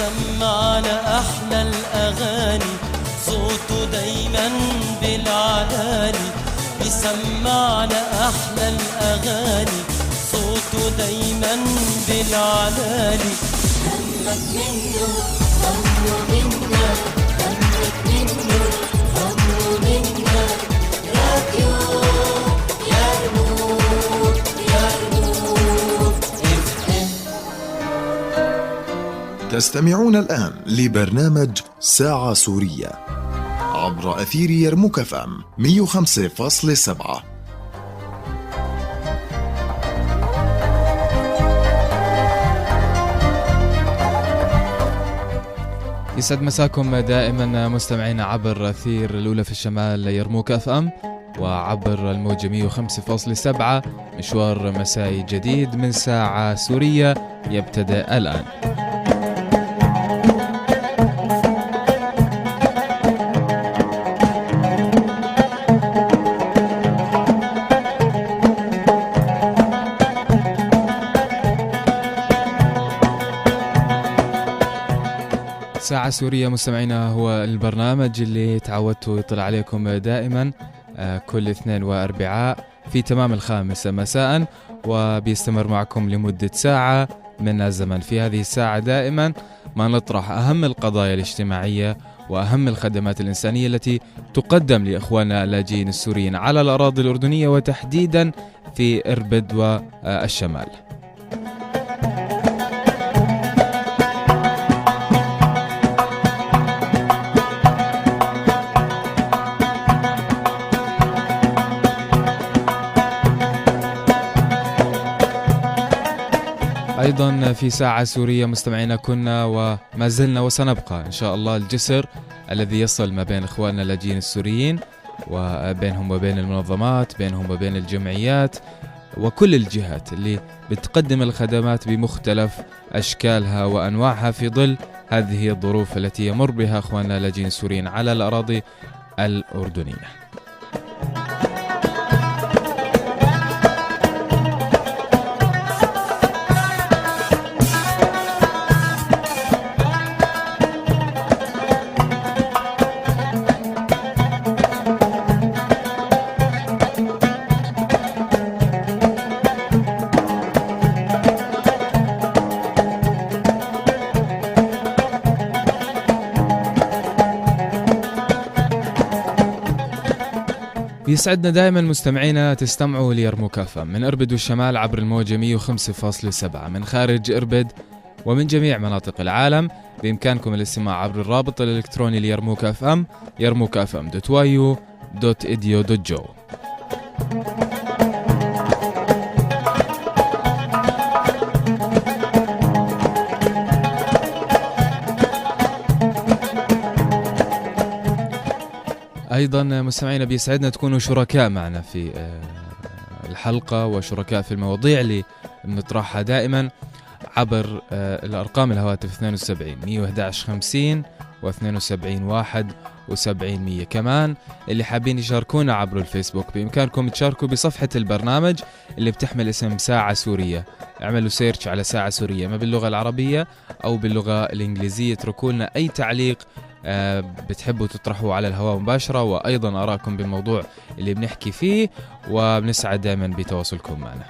بيسمعنا أحلى الأغاني، صوته دايما بالعلالي. بيسمعنا أحلى الأغاني، صوته دايما بالعلالي. همك منه همه منا، همك منه همه منا. راديو يرموك يرموك FM. تستمعون الآن لبرنامج ساعة سورية عبر أثير يرموك FM 105.7. يسعد مساكم دائما مستمعينا عبر أثير الأولى في الشمال يرموك FM وعبر الموجة 105.7. مشوار مسائي جديد من ساعة سورية يبتدأ الآن. ساعة سورية مستمعينا هو البرنامج اللي تعودتوا يطلع عليكم دائما كل اثنين واربعاء في تمام 5 مساء، وبيستمر معكم لمدة ساعة من الزمن. في هذه الساعة دائما ما نطرح أهم القضايا الاجتماعية وأهم الخدمات الإنسانية التي تقدم لإخواننا اللاجئين السوريين على الأراضي الأردنية وتحديدا في إربد والشمال. أيضا في ساعة سورية مستمعينا كنا وما زلنا وسنبقى إن شاء الله الجسر الذي يصل ما بين إخواننا اللاجئين السوريين وبينهم وبين المنظمات، بينهم وبين الجمعيات وكل الجهات اللي بتقدم الخدمات بمختلف أشكالها وأنواعها في ظل هذه الظروف التي يمر بها إخواننا اللاجئين السوريين على الأراضي الأردنية. يسعدنا دائما مستمعينا تستمعوا ليرموك FM من إربد والشمال عبر الموجة 105.7. من خارج إربد ومن جميع مناطق العالم بإمكانكم الاستماع عبر الرابط الإلكتروني ليرموك FM yarmoukfm.yu.edu.jo. أيضا مستمعينا بيسعدنا تكونوا شركاء معنا في الحلقة وشركاء في المواضيع اللي بنطرحها دائما عبر الأرقام الهواتف 72 111 50 و72 71 100. كمان اللي حابين يشاركونا عبر الفيسبوك بإمكانكم تشاركوا بصفحة البرنامج اللي بتحمل اسم ساعة سورية. اعملوا سيرش على ساعة سورية ما باللغة العربية أو باللغة الإنجليزية. اتركوا لنا أي تعليق بتحبوا تطرحوا على الهواء مباشرة، وأيضا أراكم بالموضوع اللي بنحكي فيه، وبنسعد دائما بتواصلكم معنا.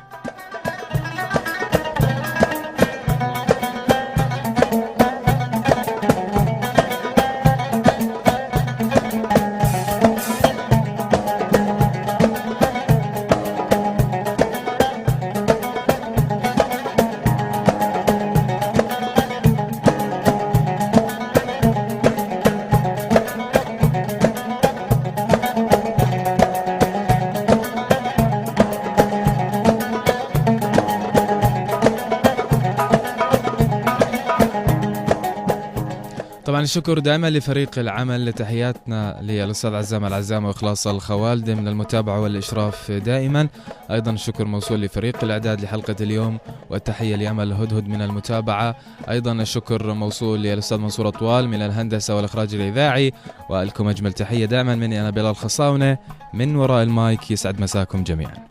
طبعا الشكر دائما لفريق العمل، لتحياتنا للأستاذ عزام العزام وإخلاص الخوالدي من المتابعة والإشراف دائما. أيضا الشكر موصول لفريق الإعداد لحلقة اليوم، والتحية لأمل هدهد من المتابعة. أيضا الشكر موصول للأستاذ منصور أطوال من الهندسة والإخراج الإذاعي، ولكم أجمل تحية دائما مني أنا بلال خصاونة من وراء المايك. يسعد مساكم جميعا.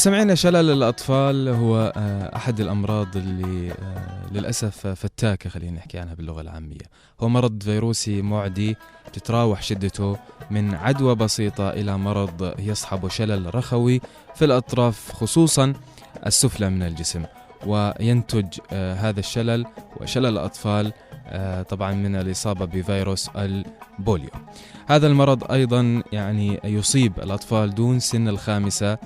مستمعينا، شلل الأطفال هو أحد الأمراض اللي للأسف فتاكة، خلينا نحكي عنها باللغة العامية. هو مرض فيروسي معدي تتراوح شدته من عدوى بسيطة إلى مرض يصحب شلل رخوي في الأطراف خصوصا السفلى من الجسم، وينتج هذا الشلل وشلل الأطفال طبعا من الإصابة بفيروس البوليو. هذا المرض أيضا يعني يصيب الأطفال دون سن 5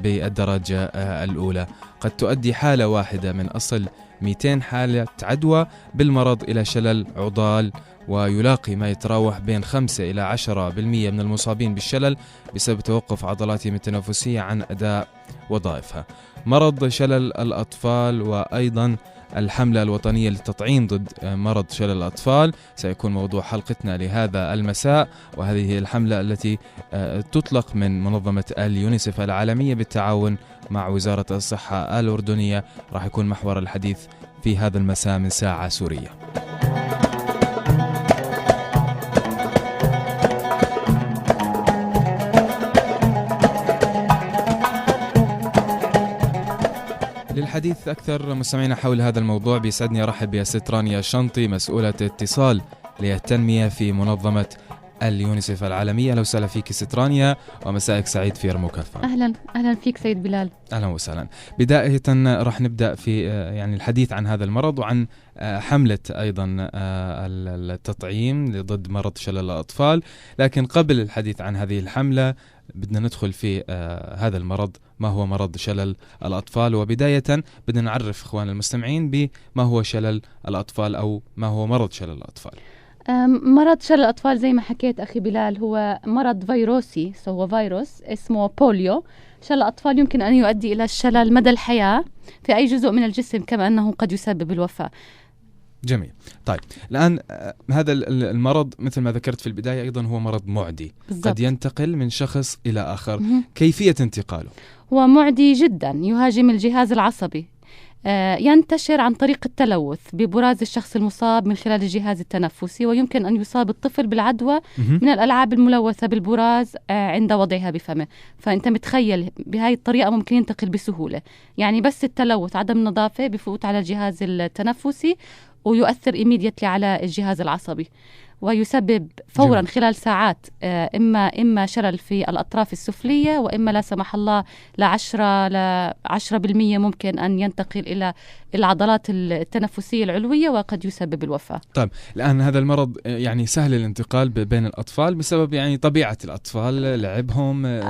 بالدرجة الأولى. قد تؤدي حالة واحدة من أصل 200 حالة عدوى بالمرض إلى شلل عضال، ويلاقي ما يتراوح بين 5 إلى 10% من المصابين بالشلل بسبب توقف عضلاتهم التنفسية عن أداء وظائفها. مرض شلل الأطفال وأيضا الحملة الوطنية للتطعيم ضد مرض شلل الأطفال سيكون موضوع حلقتنا لهذا المساء، وهذه هي الحملة التي تطلق من منظمة اليونيسف العالمية بالتعاون مع وزارة الصحة الأردنية. راح يكون محور الحديث في هذا المساء من ساعة سورية. للحديث أكثر مستمعينا حول هذا الموضوع بيسعدني أرحب بست رانيا شنطي، مسؤولة اتصال للتنمية في منظمة اليونيسف العالمية. أهلا وسهلا فيك ست رانيا، ومسائك سعيد في يرموك. أهلا فيك سيد بلال. أهلا وسهلا. بداية راح نبدأ في يعني الحديث عن هذا المرض وعن حملة أيضا التطعيم ضد مرض شلل الأطفال، لكن قبل الحديث عن هذه الحملة بدنا ندخل في هذا المرض. ما هو مرض شلل الأطفال؟ وبداية بدنا نعرف إخوان المستمعين بما هو شلل الأطفال أو ما هو مرض شلل الأطفال. مرض شلل الأطفال زي ما حكيت أخي بلال هو مرض فيروسي، هو فيروس اسمه بوليو. شلل الأطفال يمكن أن يؤدي إلى الشلل مدى الحياة في أي جزء من الجسم، كما أنه قد يسبب الوفاة. جميل. طيب الآن هذا المرض مثل ما ذكرت في البداية أيضا هو مرض معدي بالزبط. قد ينتقل من شخص إلى آخر. كيفية انتقاله؟ هو معدي جدا، يهاجم الجهاز العصبي، ينتشر عن طريق التلوث ببراز الشخص المصاب من خلال الجهاز التنفسي، ويمكن أن يصاب الطفل بالعدوى من الألعاب الملوثة بالبراز عند وضعها بفمه. فأنت متخيل بهاي الطريقة ممكن ينتقل بسهولة، يعني بس التلوث عدم النظافة بفوت على الجهاز التنفسي ويؤثر immediately على الجهاز العصبي، ويسبب فورا خلال ساعات إما شلل في الأطراف السفلية، وإما لا سمح الله 10% ممكن أن ينتقل إلى العضلات التنفسية العلوية وقد يسبب الوفاة. طيب الآن هذا المرض يعني سهل الانتقال بين الأطفال بسبب يعني طبيعة الأطفال، لعبهم،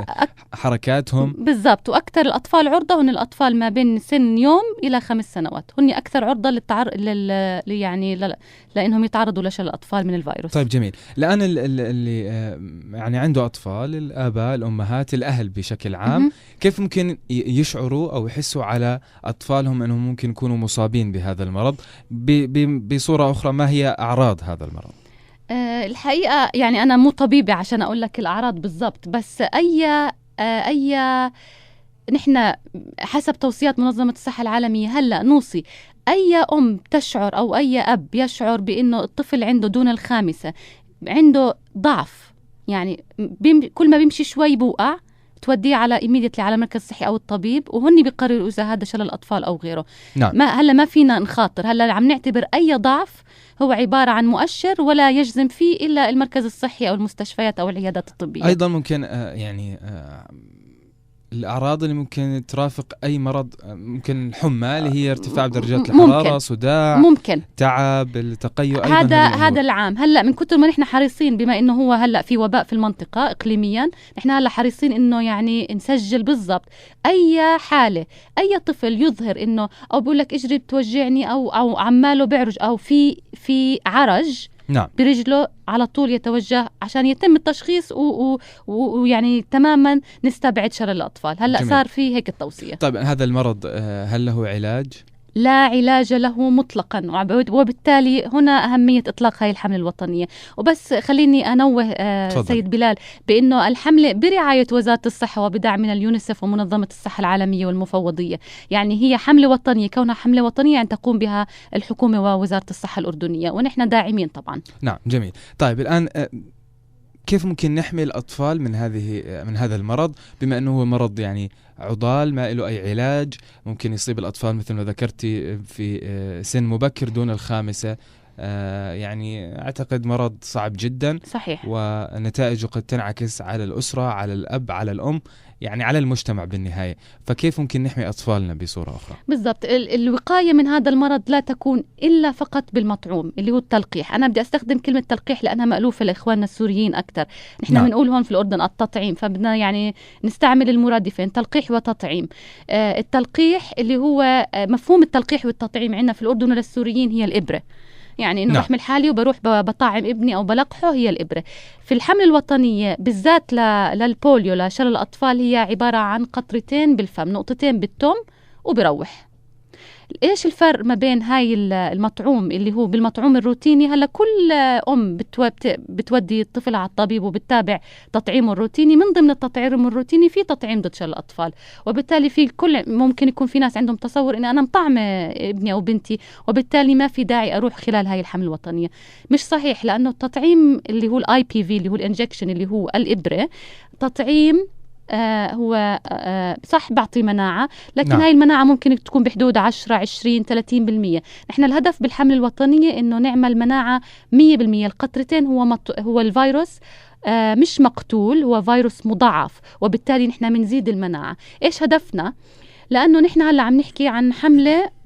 حركاتهم. بالضبط. وأكثر الأطفال عرضة هن الأطفال ما بين سن يوم إلى 5 سنوات، هن أكثر عرضة لأنهم يتعرضوا لشلل الأطفال من الفيروس. طيب جميل. الآن اللي يعني عنده أطفال، الآباء، الأمهات، الأهل بشكل عام، كيف ممكن يشعروا أو يحسوا على أطفالهم أنهم ممكن يكونوا مصابين بهذا المرض؟ بصورة أخرى، ما هي أعراض هذا المرض؟ الحقيقة يعني أنا مو طبيبة عشان أقول لك الأعراض بالضبط، بس نحن حسب توصيات منظمة الصحة العالمية هلأ نوصي أي أم تشعر أو أي أب يشعر بأنه الطفل عنده دون 5 عنده ضعف، يعني كل ما بيمشي شوي بوقع، توديه على immediately على مركز صحي أو الطبيب، وهني بيقرروا إذا هذا شلل الأطفال أو غيره. نعم. هلا ما فينا نخاطر، هلا عم نعتبر أي ضعف هو عبارة عن مؤشر ولا يجزم فيه إلا المركز الصحي أو المستشفيات أو العيادات الطبية. أيضا ممكن الأعراض اللي ممكن ترافق أي مرض، ممكن الحمى اللي هي ارتفاع بدرجات الحرارة، صداع، ممكن تعب، التقيؤ. هذا العام هلأ من كتر ما نحن حريصين، بما إنه هو هلأ في وباء في المنطقة إقليميا، نحن هلأ حريصين إنه يعني نسجل بالضبط أي حالة، أي طفل يظهر إنه أو بقول لك إجري بتوجعني أو عماله بعرج أو في عرج. نعم. برجله، على طول يتوجه عشان يتم التشخيص ويعني تماما نستبعد شلل الأطفال. هلأ جميل. صار في هيك التوصية. طيب هذا المرض هل له علاج؟ لا علاج له مطلقا، وبالتالي هنا أهمية إطلاق هاي الحملة الوطنية. وبس خليني أنوه سيد بلال بأنه الحملة برعاية وزارة الصحة وبدعم من اليونيسف ومنظمة الصحة العالمية والمفوضية، يعني هي حملة وطنية، كونها حملة وطنية أن تقوم بها الحكومة ووزارة الصحة الأردنية، ونحن داعمين طبعا. نعم جميل. طيب الآن كيف ممكن نحمي الأطفال من هذا المرض، بما أنه هو مرض يعني عضال ما له أي علاج، ممكن يصيب الأطفال مثل ما ذكرتي في سن مبكر دون الخامسة. يعني أعتقد مرض صعب جدا. صحيح. ونتائجه قد تنعكس على الأسرة، على الأب، على الأم، يعني على المجتمع بالنهاية. فكيف ممكن نحمي أطفالنا بصورة أخرى؟ بالضبط. الوقاية من هذا المرض لا تكون إلا فقط بالمطعوم اللي هو التلقيح. أنا بدي أستخدم كلمة تلقيح لأنها مألوفة لإخواننا السوريين أكثر. نحن بنقول هون في الأردن التطعيم، فبدنا يعني نستعمل المرادفين، تلقيح وتطعيم. التلقيح اللي هو مفهوم التلقيح والتطعيم عندنا في الأردن للسوريين هي الإبرة، يعني إنه بحمل حالي وبروح بطعم ابني أو بلقحه، هي الإبرة. في الحملة الوطنية بالذات للبوليو لشلل الأطفال هي عبارة عن قطرتين بالفم، نقطتين بالتم وبروح. إيش الفرق ما بين هاي المطعوم اللي هو بالمطعوم الروتيني؟ هلا كل أم بتودي الطفل على الطبيب وبتتابع تطعيمه الروتيني. من ضمن التطعيم الروتيني في تطعيم ضد شلل الأطفال، وبالتالي في كل ممكن يكون في ناس عندهم تصور إن أنا مطعمة ابني أو بنتي وبالتالي ما في داعي أروح خلال هاي الحملة الوطنية. مش صحيح، لأنه التطعيم اللي هو الآي بي في اللي هو الانجكشن اللي هو الإبرة تطعيم هو صح بعطي مناعة، لكن هاي المناعة ممكن تكون بحدود 10 20 30%. نحن الهدف بالحملة الوطنية إنه نعمل مناعة 100%. القطرتين هو الفيروس مش مقتول، هو فيروس مضاعف، وبالتالي نحن منزيد المناعة. إيش هدفنا؟ لأنه نحن هلأ عم نحكي عن حملة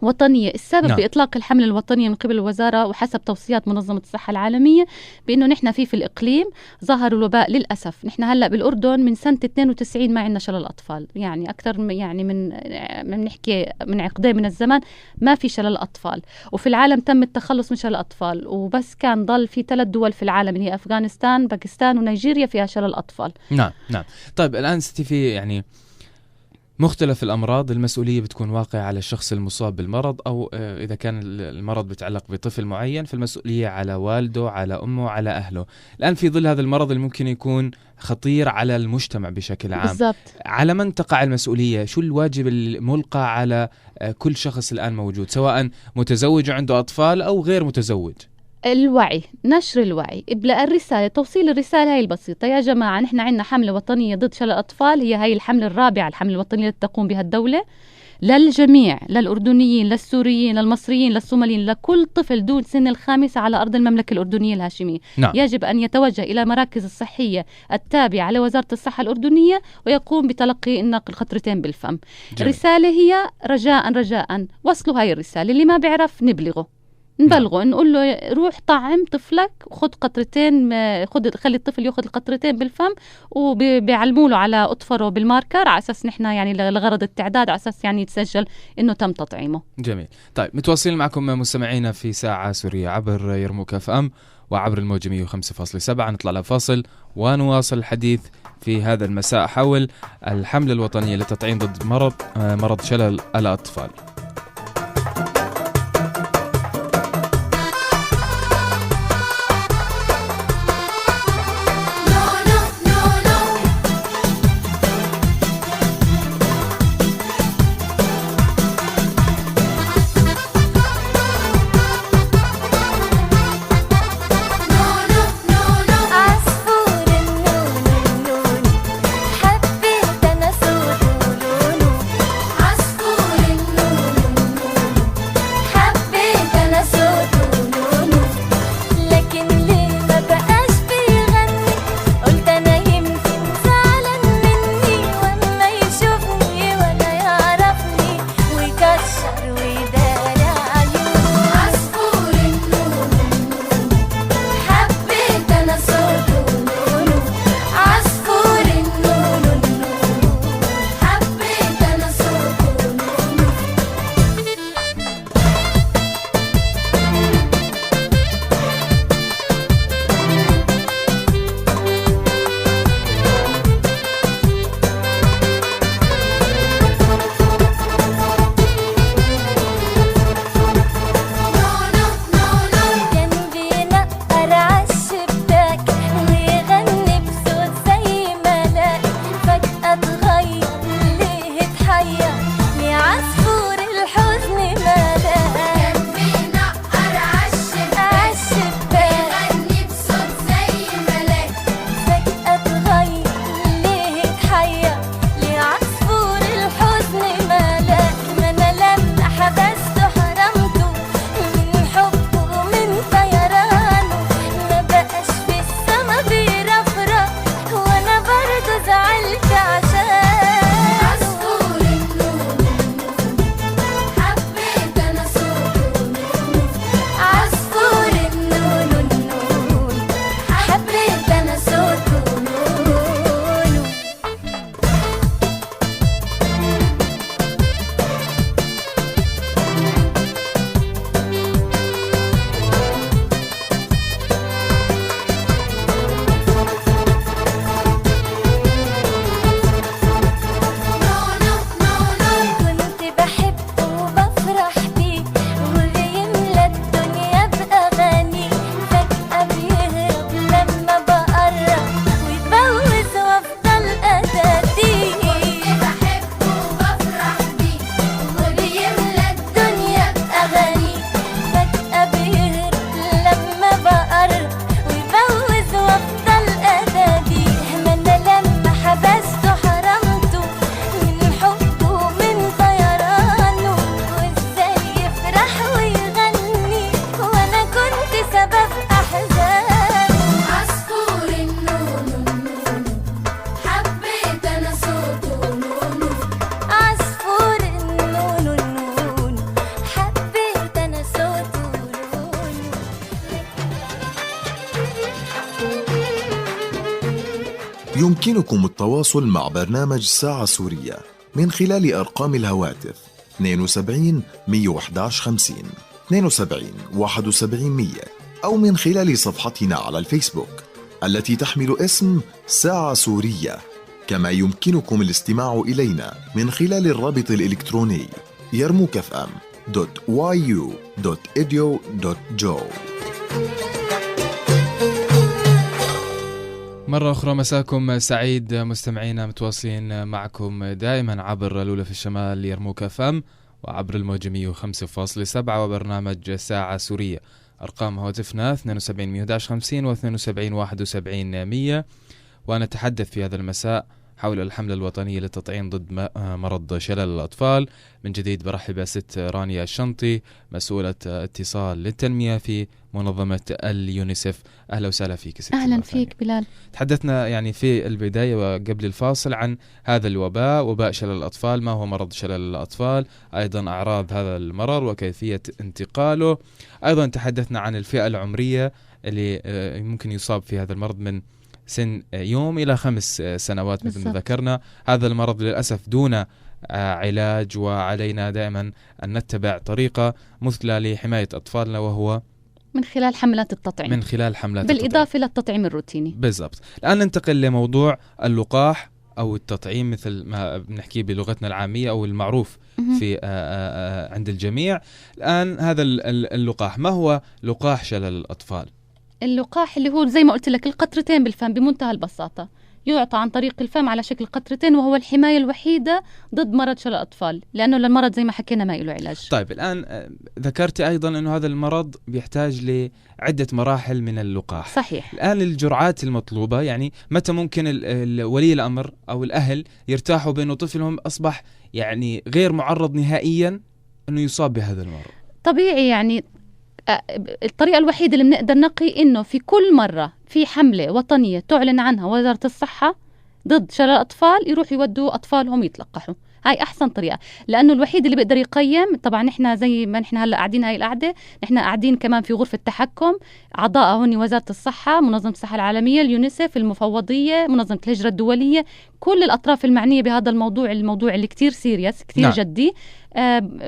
وطنية. السبب بإطلاق الحملة الوطنية من قبل الوزارة وحسب توصيات منظمة الصحة العالمية بأنه نحن في الإقليم ظهر الوباء للأسف. نحن هلأ بالأردن من سنة 92 ما عندنا شلل أطفال، يعني أكثر يعني من نحكي من عقدين من الزمان ما في شلل أطفال. وفي العالم تم التخلص من شلل الأطفال، وبس كان ضل في 3 دول في العالم اللي هي أفغانستان، باكستان ونيجيريا فيها شلل أطفال. نعم. طيب الآن ستي في يعني مختلف الأمراض المسؤولية بتكون واقعة على الشخص المصاب بالمرض، أو إذا كان المرض بيتعلق بطفل معين فالمسؤولية على والده، على أمه، على أهله. الآن في ظل هذا المرض اللي ممكن يكون خطير على المجتمع بشكل عام، بالزبط. على من تقع المسؤولية؟ شو الواجب الملقى على كل شخص الآن موجود، سواء متزوج وعنده أطفال أو غير متزوج؟ الوعي، نشر الوعي، إبلاغ الرسالة، توصيل الرسالة هاي البسيطة. يا جماعة نحن عندنا حملة وطنية ضد شلل الأطفال، هي هاي الحملة الرابعة، الحملة الوطنية التي تقوم بها الدولة للجميع، للأردنيين، للسوريين، للمصريين، للصوماليين، لكل طفل دون سن 5 على أرض المملكة الأردنية الهاشمية. يجب أن يتوجه إلى مراكز الصحية التابعة لوزارة الصحة الأردنية ويقوم بتلقي النقل قطرتين بالفم. الرسالة هي رجاء وصلوا هاي الرسالة، اللي ما بيعرف نبلغه، نقول له روح طعم طفلك، خذ قطرتين، خلي الطفل ياخذ القطرتين بالفم، وبيعلموا له على اطفره بالماركر على اساس نحن يعني لغرض التعداد، على اساس يعني يتسجل انه تم تطعيمه. جميل. طيب متواصلين معكم مستمعينا في ساعة سورية عبر يرموك اف ام وعبر الموجة 105.7. نطلع لفاصل ونواصل الحديث في هذا المساء حول الحملة الوطنية للتطعيم ضد مرض شلل الأطفال. عصفور النون يمكنكم التواصل مع برنامج ساعة سورية من خلال أرقام الهواتف 72 111 50 72 71 100 أو من خلال صفحتنا على الفيسبوك التي تحمل اسم ساعة سورية. كما يمكنكم الاستماع إلينا من خلال الرابط الإلكتروني yarmoukfm.yu.edu.jo. مرة أخرى مساكم سعيد مستمعينا، متواصلين معكم دائما عبر الأولى في الشمال يرموك FM وعبر الموجة 105.7 وبرنامج ساعة سورية. أرقام هواتفنا 72 111 50 و 72 71 100. ونتحدث في هذا المساء حول الحملة الوطنية للتطعيم ضد مرض شلل الأطفال. من جديد برحب بست رانيا الشنطي، مسؤولة اتصال للتنمية في منظمة اليونيسف. أهلا وسهلا فيك ست. أهلا فيك بلال. تحدثنا يعني في البداية وقبل الفاصل عن هذا الوباء، وباء شلل الأطفال، ما هو مرض شلل الأطفال، أيضا أعراض هذا المرض وكيفية انتقاله. أيضا تحدثنا عن الفئة العمرية اللي ممكن يصاب في هذا المرض من سن يوم إلى 5 سنوات مثل ما ذكرنا. هذا المرض للأسف دون علاج، وعلينا دائما أن نتبع طريقة مثلى لحماية أطفالنا، وهو من خلال حملات التطعيم، بالإضافة للتطعيم الروتيني. بالضبط. الآن ننتقل لموضوع اللقاح أو التطعيم مثل ما بنحكيه بلغتنا العامية أو المعروف في عند الجميع. الآن هذا اللقاح، ما هو لقاح شلل الأطفال؟ اللقاح اللي هو زي ما قلت لك القطرتين بالفم بمنتهى البساطة، يعطى عن طريق الفم على شكل قطرتين، وهو الحماية الوحيدة ضد مرض شلل الأطفال، لأنه المرض زي ما حكينا ما له علاج. طيب الآن ذكرت أيضا أنه هذا المرض بيحتاج لعدة مراحل من اللقاح. صحيح. الآن الجرعات المطلوبة، يعني متى ممكن ولي الأمر أو الأهل يرتاحوا بأنه طفلهم أصبح يعني غير معرض نهائيا أنه يصاب بهذا المرض؟ طبيعي، يعني الطريقة الوحيدة اللي بنقدر نقي إنه في كل مرة في حملة وطنية تعلن عنها وزارة الصحة ضد شلل الأطفال يروحوا يودوا أطفالهم يتلقحوا. هاي أحسن طريقة، لأنه الوحيد اللي بيقدر يقيم. طبعا نحن زي ما نحن هلأ قاعدين هاي القعدة، نحن قاعدين كمان في غرفة تحكم، أعضاء هون وزارة الصحة، منظمة الصحة العالمية، اليونيسف، المفوضية، منظمة الهجرة الدولية، كل الأطراف المعنية بهذا الموضوع اللي كتير سيريس، كتير نعم. جدي.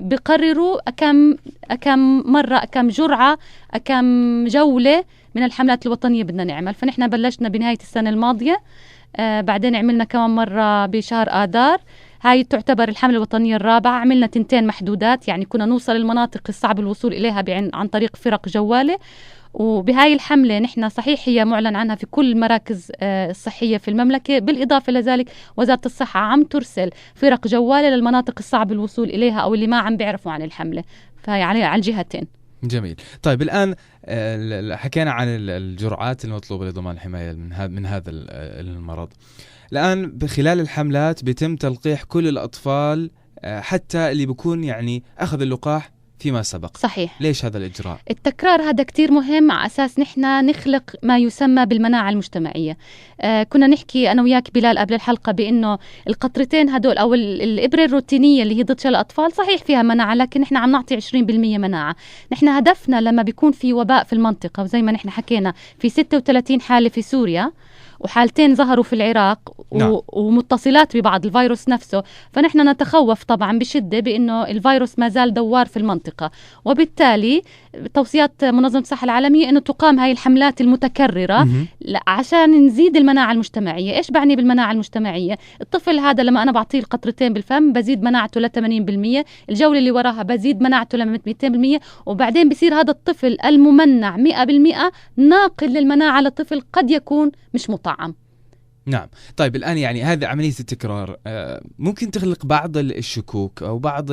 بقرروا كم مرة، كم جرعة، كم جولة من الحملات الوطنية بدنا نعمل. فنحن بلشنا بنهاية السنة الماضية، بعدين عملنا كمان مرة بشهر آذار. هاي تعتبر الحملة الوطنية الرابعة. عملنا 2 محدودات، يعني كنا نوصل المناطق الصعب الوصول إليها عن طريق فرق جوالة. وبهاي الحملة نحن صحيح هي معلن عنها في كل المراكز الصحية في المملكة، بالإضافة لذلك وزارة الصحة عم ترسل فرق جوالة للمناطق الصعب الوصول إليها أو اللي ما عم بيعرفوا عن الحملة، فهي على الجهتين. جميل. طيب الآن حكينا عن الجرعات المطلوبة لضمان الحماية من هذا المرض. الآن خلال الحملات بيتم تلقيح كل الأطفال، حتى اللي بيكون يعني أخذ اللقاح فيما سبق. صحيح. ليش هذا الإجراء؟ التكرار هذا كتير مهم على أساس نحن نخلق ما يسمى بالمناعة المجتمعية. كنا نحكي أنا وياك بلال قبل الحلقة بأنه القطرتين هدول أو الإبرة الروتينية اللي هي ضد شلل الأطفال صحيح فيها مناعة، لكن نحن عم نعطي 20% مناعة. نحن هدفنا لما بيكون في وباء في المنطقة، وزي ما نحن حكينا في 36 حالة في سوريا وحالتين ظهروا في العراق نعم. ومتصلات ببعض الفيروس نفسه، فنحن نتخوف طبعا بشدة بأنه الفيروس ما زال دوار في المنطقة، وبالتالي توصيات منظمة الصحة العالمية أنه تقام هاي الحملات المتكررة عشان نزيد المناعة المجتمعية. إيش بعني بالمناعة المجتمعية؟ الطفل هذا لما أنا بعطيه القطرتين بالفم بزيد مناعته ل 80%، الجولة اللي وراها بزيد مناعته ل 200%، وبعدين بصير هذا الطفل الممنع 100% ناقل للمناعة لطفل قد يكون مش مطعم. نعم. طيب الآن يعني هذه عملية التكرار ممكن تخلق بعض الشكوك أو بعض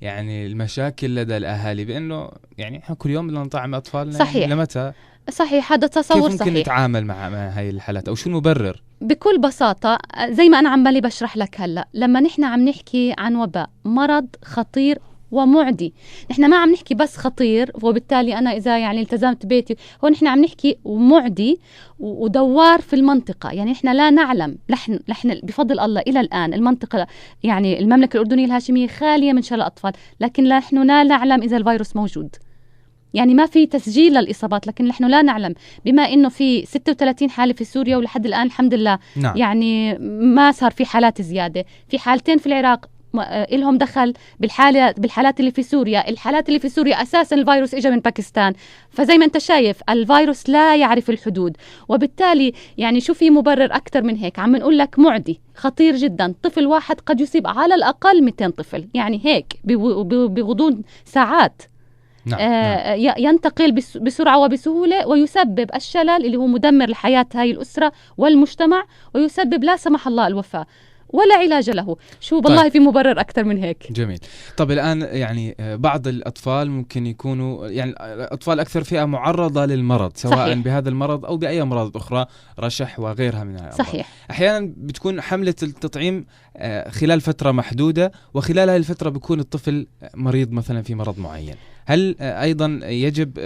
يعني المشاكل لدى الأهالي بأنه يعني إحنا كل يوم بدنا نطعم أطفالنا. صحيح. لمتى؟ صحيح، هذا تصور صحيح. كيف ممكن نتعامل مع هاي الحالات أو شو المبرر؟ بكل بساطة زي ما أنا عمالي بشرح لك هلأ، لما نحن عم نحكي عن وباء مرض خطير ومعدي، نحن ما عم نحكي بس خطير وبالتالي أنا إذا يعني التزمت بيتي، هو نحن عم نحكي معدي ودوار في المنطقة. يعني نحن لا نعلم، نحن بفضل الله إلى الآن المنطقة يعني المملكة الأردنية الهاشمية خالية من شلل الأطفال، لكن نحن لا نعلم إذا الفيروس موجود. يعني ما في تسجيل للإصابات، لكن نحن لا نعلم بما إنه في 36 حالة في سوريا ولحد الآن الحمد لله نعم. يعني ما صار في حالات زيادة. في حالتين في العراق إلهم دخل بالحالات اللي في سوريا. الحالات اللي في سوريا أساسا الفيروس إجا من باكستان، فزي ما أنت شايف الفيروس لا يعرف الحدود، وبالتالي يعني شو في مبرر أكتر من هيك؟ عم نقول لك معدي خطير جدا، طفل واحد قد يصيب على الأقل 200 طفل، يعني هيك بغضون ساعات. نعم. ينتقل بسرعة وبسهولة، ويسبب الشلل اللي هو مدمر لحياة هاي الأسرة والمجتمع، ويسبب لا سمح الله الوفاة ولا علاج له. شو بالله طيب. في مبرر أكثر من هيك. جميل. طب الآن يعني بعض الأطفال ممكن يكونوا يعني الأطفال أكثر فئة معرضة للمرض، سواء صحيح. بهذا المرض أو بأي أمراض أخرى، رشح وغيرها من الأمراض. صحيح. أحيانا بتكون حملة التطعيم خلال فترة محدودة، وخلال هذه الفترة بيكون الطفل مريض مثلا في مرض معين. هل أيضا يجب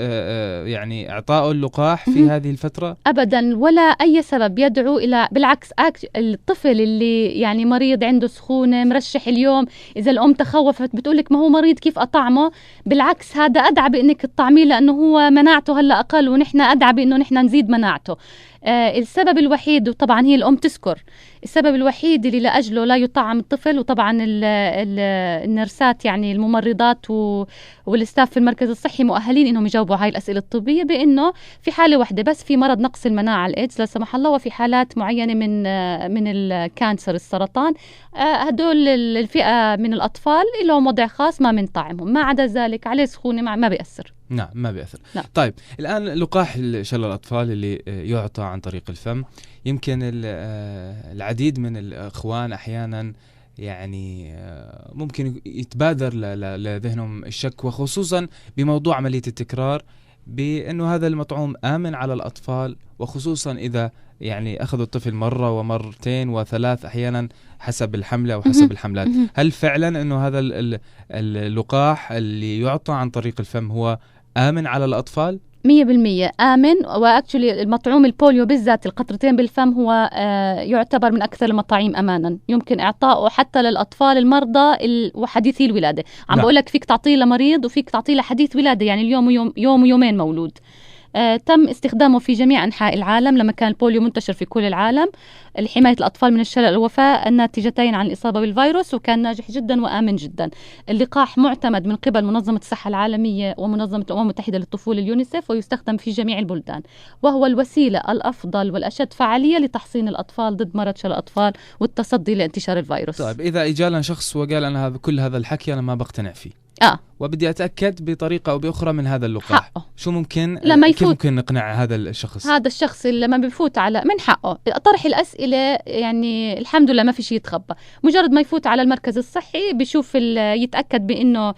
يعني إعطاء اللقاح في هذه الفترة؟ أبدا، ولا أي سبب يدعو إلى، بالعكس الطفل اللي يعني مريض عنده سخونة مرشح اليوم، إذا الأم تخوفت بتقولك ما هو مريض كيف أطعمه، بالعكس هذا أدعى بأنك تطعميه لأنه هو مناعته هلأ أقل، ونحن أدعى بأنه نحن نزيد مناعته. السبب الوحيد، وطبعا هي الأم تذكر السبب الوحيد اللي لأجله لا يطعم الطفل، وطبعا النرسات يعني الممرضات والستاف في المركز الصحي مؤهلين إنهم يجاوبوا هاي الأسئلة الطبية، بأنه في حالة واحدة بس في مرض نقص المناعة الإيدز لا سمح الله، وفي حالات معينة من الكانسر السرطان، هدول الفئة من الأطفال لهم وضع خاص ما منطعمهم، ما عدا ذلك عليه سخونة ما بيأثر. نعم ما بيأثر. لا. طيب الآن لقاح شلل الأطفال اللي يعطى عن طريق الفم، يمكن العديد من الإخوان أحيانا يعني ممكن يتبادر لذهنهم الشك، وخصوصا بموضوع عملية التكرار، بأنه هذا المطعوم آمن على الأطفال، وخصوصا إذا يعني أخذوا الطفل مرة ومرتين وثلاث أحيانا حسب الحملة أو حسب الحملات. هل فعلا أنه هذا اللقاح اللي يعطى عن طريق الفم هو آمن على الأطفال؟ 100% آمن، وأكتشلي المطعوم البوليو بالذات القطرتين بالفم هو يعتبر من أكثر المطاعيم أمانا، يمكن إعطائه حتى للأطفال المرضى وحديثي الولادة. عم بقولك فيك تعطيه لمريض وفيك تعطيه لحديث ولادة، يعني اليوم يوم ويومين مولود. تم استخدامه في جميع أنحاء العالم لما كان البوليو منتشر في كل العالم لحماية الأطفال من الشلل والوفاة الناتجتين عن الإصابة بالفيروس، وكان ناجح جدا وآمن جدا. اللقاح معتمد من قبل منظمة الصحة العالمية ومنظمة الأمم المتحدة للطفولة اليونيسف، ويستخدم في جميع البلدان، وهو الوسيلة الأفضل والأشد فعالية لتحصين الأطفال ضد مرض شلل الأطفال والتصدي لانتشار الفيروس. طيب إذا إجانا شخص وقال أنا كل هذا الحكي أنا ما بقتنع فيه، وبدي أتأكد بطريقة أو بأخرى من هذا اللقاح، حقه. شو ممكن كيف ممكن نقنع هذا الشخص؟ هذا الشخص لما بيفوت على من حقه طرح الأسئلة، يعني الحمد لله ما في شيء يتخبى، مجرد ما يفوت على المركز الصحي بيشوف يتأكد بأنه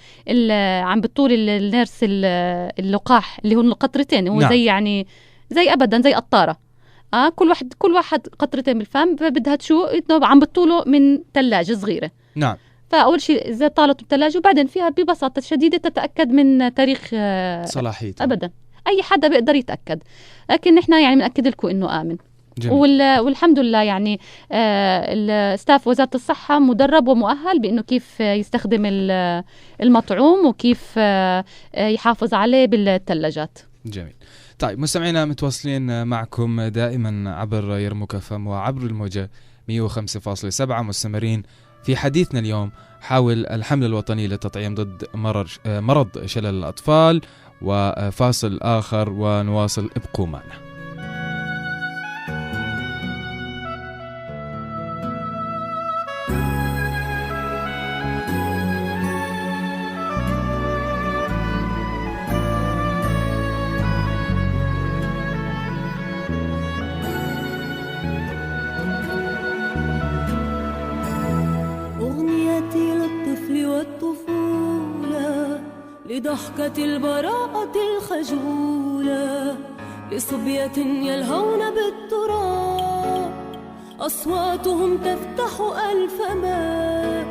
عم بطول النيرس اللقاح اللي هو القطرتين، هو نعم. زي يعني زي أبدا زي قطارة، كل واحد قطرتين بالفم، بدها تشو إنه عم بطوله من ثلاجة صغيرة. نعم. فأول شيء إذا طالت الثلاجة، وبعدين فيها ببساطة شديدة تتأكد من تاريخ صلاحيته. أبدا أي حدا بيقدر يتأكد، لكن نحن يعني بنأكد لكم إنه آمن. والحمد لله يعني الستاف وزارة الصحة مدرب ومؤهل بأنه كيف يستخدم المطعوم وكيف يحافظ عليه بالثلاجات. جميل. طيب مستمعينا متواصلين معكم دائما عبر يرموك FM وعبر الموجة 105.7، مستمرين في حديثنا اليوم حول الحملة الوطنية للتطعيم ضد مرض شلل الأطفال، وفاصل آخر ونواصل، ابقوا معنا. لضحكة البراءة الخجولة، لصبية يلهون بالتراب، أصواتهم تفتح ألف باب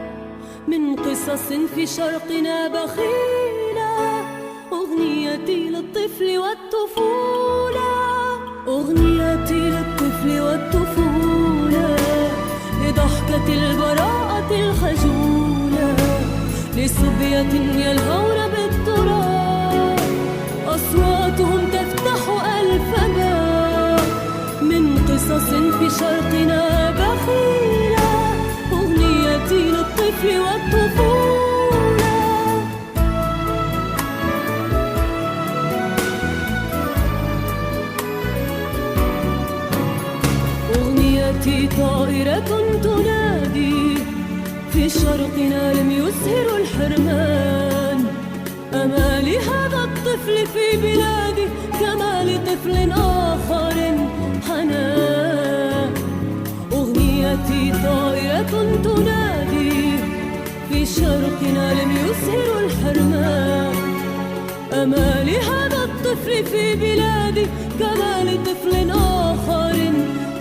من قصص في شرقنا بخيلة. أغنيتي للطفل والطفولة، أغنيتي للطفل والطفولة، لضحكة البراءة الخجولة، لصبية يلهون بالتراب، في شرقنا بخيلة، أغنيتي للطفل والطفولة. أغنيتي طائرة تنادي في شرقنا لم يزهر الحرمان، أمالي هذا الطفل في بلادي كما لطفل آخر حنان. أغنيتي طائرة تنادي في شرقنا لم يزهر الحرمان، أمالي هذا الطفل في بلادي كما لطفل آخر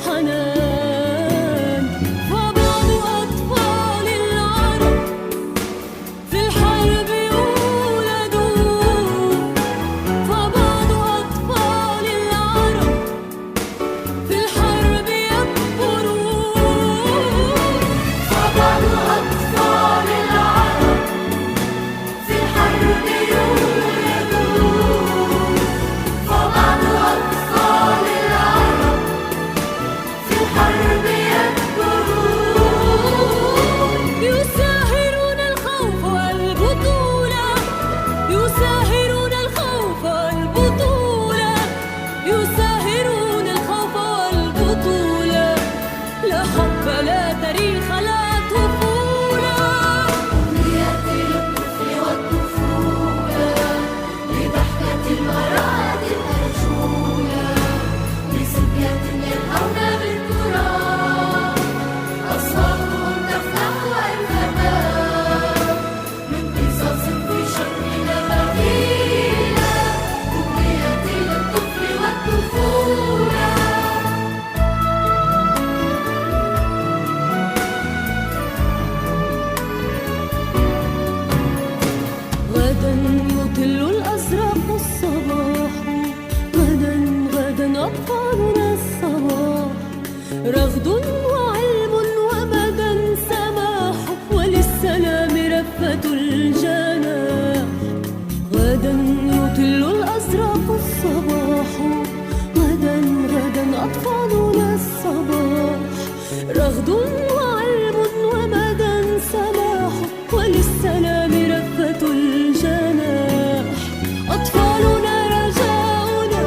حنان. فبعض أطفال العرب في الحرب يولدون، فبعض أطفال العرب في الحرب يكبرون، فبعض أطفال العرب في الحرب يولدون، فبعض أطفال العرب في الحرب يكبرون. يساهرون الخوف والبطولة، يساهرون الخوف والبطولة، يساهرون الخوف والبطولة. لا حب لا تاريخ لا طفولة. أغنيتي للطفل والطفولة، لضحكة المرأة المرجولة، لصبية يلهون بالتراب، أصواتهم تفتح الفماء، من قصص في شرقنا بخيلة. أغنيتي للطفل والطفولة. غدا يطل الأزرق الصباح، غدا غدا أطفالنا الصباح، رغد وعلم ومدى سماح، وللسلام رفة الجناح. غدا يطل الأزرق الصباح، غدا غدا أطفالنا الصباح، رغد وعلم ومدى سماح، وللسلام رفة الجناح. أطفالنا رجاؤنا،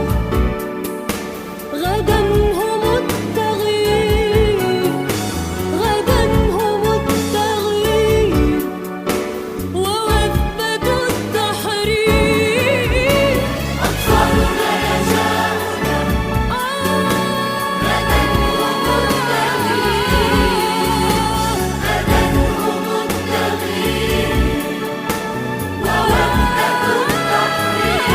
غدا هم التغيير، غدا هم التغيير ووثبة التحرير. أطفالنا رجاؤنا، غدا هم التغيير، غدا هم التغيير ووثبة التحرير.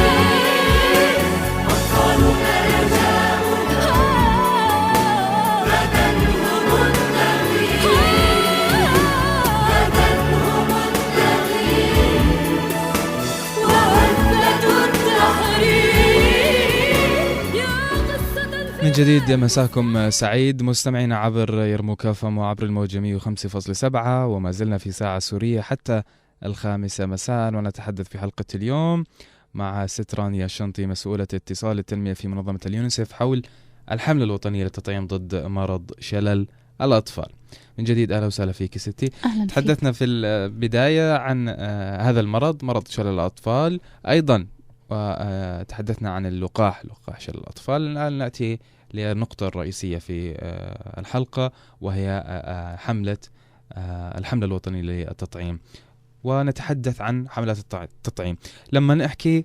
أطفالنا رجاؤنا، غدا هم التغيير، غدا هم التغيير ووثبة التحرير. يا قصة من جديد مساكم سعيد مستمعينا عبر يرموك FM وعبر الموجة 105.7، وما زلنا في ساعة سورية حتى 5 مساء، ونتحدث في حلقة اليوم مع ست رانيا الشنطي مسؤولة اتصال التنمية في منظمة اليونيسف حول الحملة الوطنية للتطعيم ضد مرض شلل الأطفال. من جديد أهلا وسهلا فيك ستي. أهلا فيك. تحدثنا في البداية عن هذا المرض، مرض شلل الأطفال، أيضا وتحدثنا عن اللقاح شلل الأطفال. الآن نأتي للنقطة الرئيسية في الحلقة، وهي الحملة الوطنية للتطعيم، ونتحدث عن حملات التطعيم. لما نحكي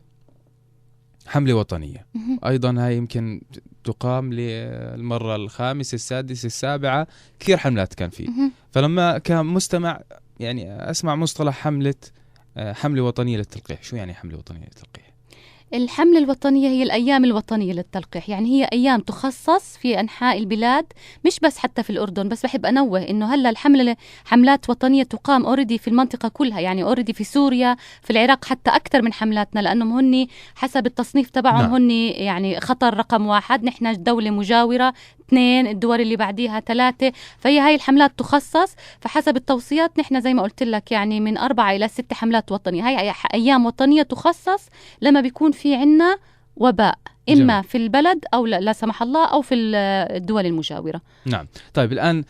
حملة وطنية أيضا هاي يمكن تقام للمرة الخامسة السادسة السابعة، كثير حملات كان فيه. فلما كان مستمع يعني أسمع مصطلح حملة وطنية للتلقيح، شو يعني حملة وطنية للتلقيح؟ الحملة الوطنية هي الأيام الوطنية للتلقيح، يعني هي أيام تخصص في أنحاء البلاد، مش بس حتى في الأردن. بس بحب أنوه إنه هلا حملات وطنية تقام أوريدي في المنطقة كلها، يعني أوريدي في سوريا، في العراق حتى أكثر من حملاتنا، لأنهم هن حسب التصنيف تبعهم هن يعني خطر رقم 1، نحن دولة مجاورة 2، الدول اللي بعديها 3. فهي هاي الحملات تخصص، فحسب التوصيات نحن زي ما قلت لك يعني من 4 إلى 6 حملات وطنية. هاي أيام وطنية تخصص لما بيكون في عنا وباء، إما جميل. في البلد أو لا سمح الله أو في الدول المجاورة. نعم. طيب الآن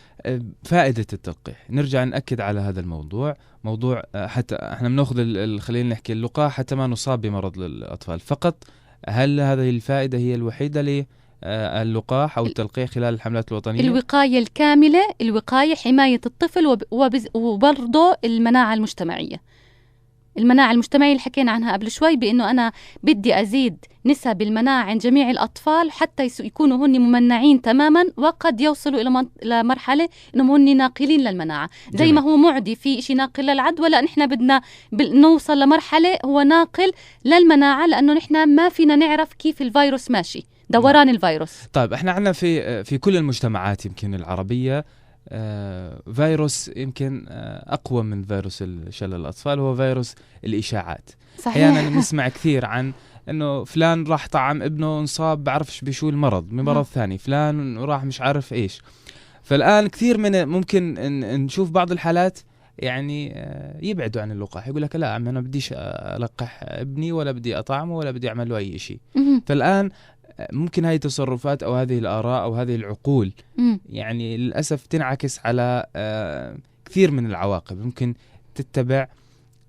فائدة التلقيح، نرجع نأكد على هذا الموضوع، موضوع حتى احنا بناخذ خلينا نحكي اللقاح حتى ما نصاب بمرض الأطفال فقط. هل هذه الفائدة هي الوحيدة للقاح أو التلقيح خلال الحملات الوطنية؟ الوقاية الكاملة، الوقاية حماية الطفل وبرضه المناعة المجتمعية. المناعة المجتمعية اللي حكينا عنها قبل شوي، بأنه أنا بدي أزيد نسب المناعة عند جميع الأطفال حتى يكونوا هن ممنعين تماما، وقد يوصلوا إلى مرحلة أنهم هن ناقلين للمناعة. زي جميل. ما هو معدي في إشي ناقل للعدوى، لا نحن بدنا نوصل لمرحلة هو ناقل للمناعة، لأنه نحن ما فينا نعرف كيف الفيروس ماشي دوران الفيروس. طيب احنا عندنا في كل المجتمعات يمكن العربية فيروس يمكن أقوى من فيروس شلل الأطفال، هو فيروس الإشاعات. صحيح. أحيانا نسمع كثير عن إنه فلان راح طعم ابنه انصاب بعرفش بشو المرض من مرض ثاني، فلان راح مش عارف إيش. فالآن كثير من ممكن نشوف بعض الحالات يعني يبعدوا عن اللقاح، يقول لك لا عم أنا بديش ألقح ابني ولا بدي أطعمه ولا بدي أعمل له أي شيء. فالآن ممكن هذه التصرفات أو هذه الآراء أو هذه العقول يعني للأسف تنعكس على كثير من العواقب ممكن تتبع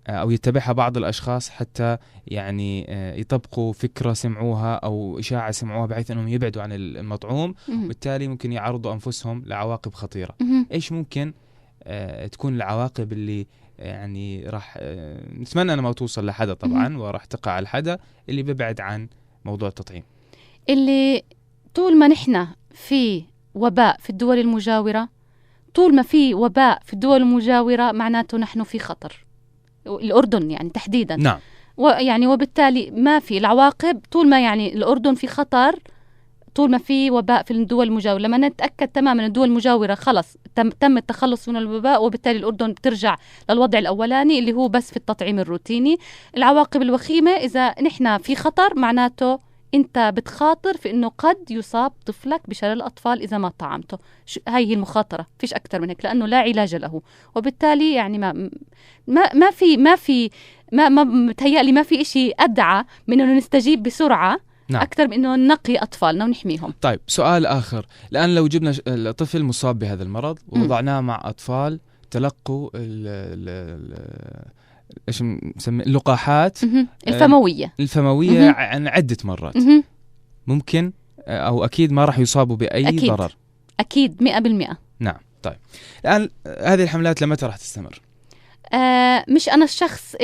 أو يتبعها بعض الأشخاص حتى يعني يطبقوا فكرة سمعوها أو إشاعة سمعوها بحيث أنهم يبعدوا عن المطعوم، وبالتالي ممكن يعرضوا أنفسهم لعواقب خطيرة. إيش ممكن تكون العواقب اللي يعني راح نتمنى أنها ما توصل لحدا طبعا وراح تقع على حدا اللي بيبعد عن موضوع التطعيم؟ اللي طول ما نحن في وباء في الدول المجاورة، طول ما في وباء في الدول المجاورة معناته نحن في خطر، الأردن يعني تحديدا. نعم. يعني وبالتالي ما في العواقب طول ما يعني الأردن في خطر، طول ما في وباء في الدول المجاورة. لما نتأكد تماما الدول المجاورة خلص تم التخلص من الوباء، وبالتالي الأردن بترجع للوضع الأولاني اللي هو بس في التطعيم الروتيني. العواقب الوخيمة إذا نحن في خطر معناته أنت بتخاطر في إنه قد يصاب طفلك بشلل الأطفال إذا ما طعمته. هاي هي المخاطرة، فيش أكتر من هيك، لأنه لا علاج له. وبالتالي يعني ما متهيألي ما في إشي أدعى من إنه نستجيب بسرعة. نعم. أكثر من إنه نقي أطفالنا ونحميهم. طيب سؤال آخر، الآن لو جبنا طفل مصاب بهذا المرض ووضعناه مع أطفال تلقوا إيش نسمي اللقاحات الفموية عن عدة مرات، ممكن أو أكيد ما راح يصابوا بأي أكيد. ضرر؟ أكيد 100%. نعم. طيب الآن هذه الحملات لمتى راح تستمر؟ مش أنا الشخص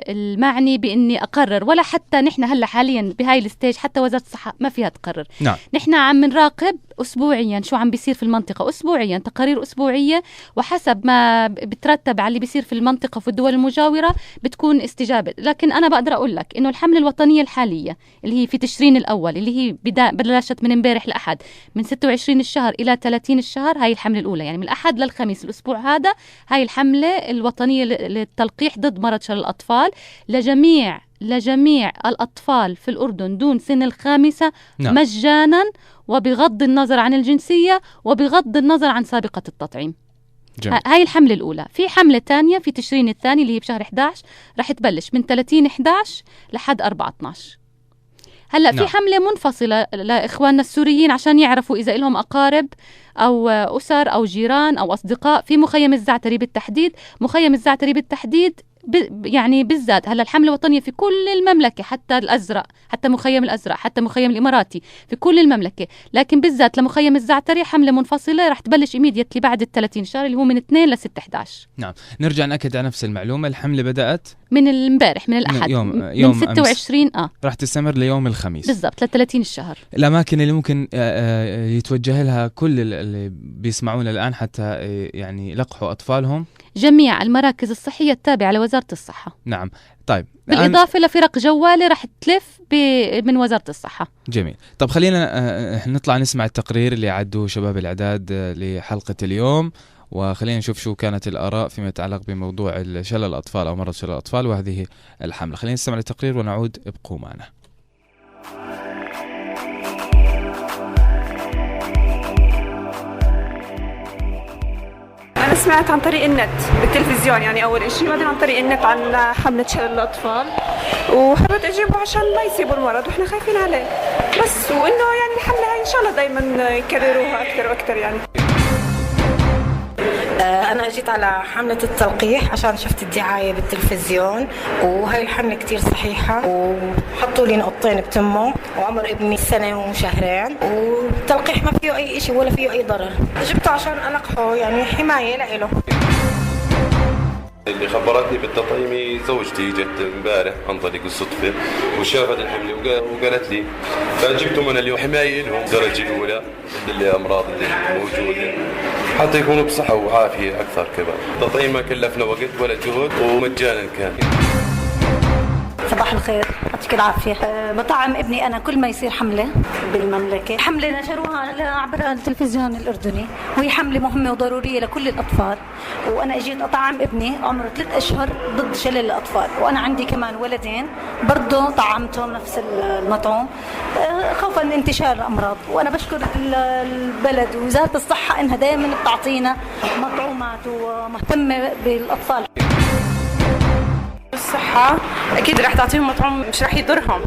المعني بإني أقرر، ولا حتى نحن هلا حاليا بهاي الستيج حتى وزارة الصحة ما فيها تقرر. نعم. نحن عم نراقب أسبوعيا شو عم بيصير في المنطقة، أسبوعيا تقارير أسبوعية، وحسب ما بترتب على اللي بيصير في المنطقة وفي الدول المجاورة بتكون استجابة. لكن أنا بقدر أقول لك إنه الحملة الوطنية الحالية اللي هي في تشرين الأول، اللي هي بلشت من امبارح لأحد، من 26 الشهر إلى 30 الشهر، هاي الحملة الأولى، يعني من الأحد للخميس الأسبوع هذا. هاي الحملة الوطنية للتلقيح ضد مرض شلل الأطفال لجميع الأطفال في الأردن دون سن 5. نعم. مجانا، وبغض النظر عن الجنسية وبغض النظر عن سابقة التطعيم. هاي الحملة الأولى. في حملة تانية في تشرين الثاني اللي هي بشهر 11 رح تبلش من 30/11 لحد 4/12. هلأ في حملة منفصلة لإخواننا السوريين عشان يعرفوا إذا إلهم أقارب أو أسر أو جيران أو أصدقاء في مخيم الزعتري بالتحديد. مخيم الزعتري بالتحديد يعني بالذات هلا الحملة الوطنية في كل المملكة، حتى الأزرق، حتى مخيم الأزرق، حتى مخيم الإماراتي، في كل المملكة. لكن بالذات لمخيم الزعتري حملة منفصلة رح تبلش إميديتلي بعد 30 شهر اللي هو من 2 ل6/11. نعم. نرجع نأكد على نفس المعلومة، الحملة بدأت من امبارح، من الأحد، من 26 راح تستمر ليوم الخميس بالضبط ل30 الشهر. الأماكن اللي ممكن يتوجه لها كل اللي بيسمعونا الآن حتى يعني يلقحوا أطفالهم؟ جميع المراكز الصحية التابعة لوزارة الصحة. نعم. طيب بالإضافة لفرق جوالة رح تلف من وزارة الصحة. جميل. طب خلينا نطلع نسمع التقرير اللي عدوا شباب الإعداد لحلقة اليوم، وخلينا نشوف شو كانت الآراء فيما يتعلق بموضوع شلل الأطفال أو مرض شلل الأطفال وهذه الحملة. خلينا نسمع التقرير ونعود، ابقوا معنا. أنا سمعت عن طريق النت بالتلفزيون يعني أول إشي، بعدين عن طريق النت عن حملة شلل الأطفال. وحبيت اجيبه عشان ما يصيبوا المرض واحنا خايفين عليه بس، وانه يعني الحملة هاي ان شاء الله دائما يكرروها اكثر واكثر يعني. أنا أجيت على حملة التلقيح عشان شفت الدعاية بالتلفزيون، وهاي الحملة كتير صحيحة، وحطوا لي نقطتين بتمه، وعمر ابني 1 سنة و2 شهور، والتلقيح ما فيه أي إشي ولا فيه أي ضرر. جبته عشان ألقحه يعني حماية لإله. اللي خبرتني بالتطعيم زوجتي، جت امبارح عن طريق الصدفة وشافت الحملة وقالت لي، فجبته من اليوم حماية لهم الدرجة الأولى للأمراض اللي موجودة حتى يكونوا بصحة وعافية أكثر. كمان التطعيم ما كلفنا وقت ولا جهد ومجانا كان. صباح الخير، يعطيك العافية. بطعم ابني أنا كل ما يصير حملة بالمملكة. حملة نشروها عبر التلفزيون الأردني، وهي حملة مهمة وضرورية لكل الأطفال، وأنا أجيت أطعم ابني عمره 3 أشهر ضد شلل الأطفال، وأنا عندي كمان ولدين برضو طعمتهم نفس المطعوم خوفا من انتشار الأمراض. وأنا بشكر البلد ووزارة الصحة إنها دائما بتعطينا مطعومات ومهتمة بالأطفال. الصحة أكيد رح تعطيهم مطعوم مش رح يضرهم،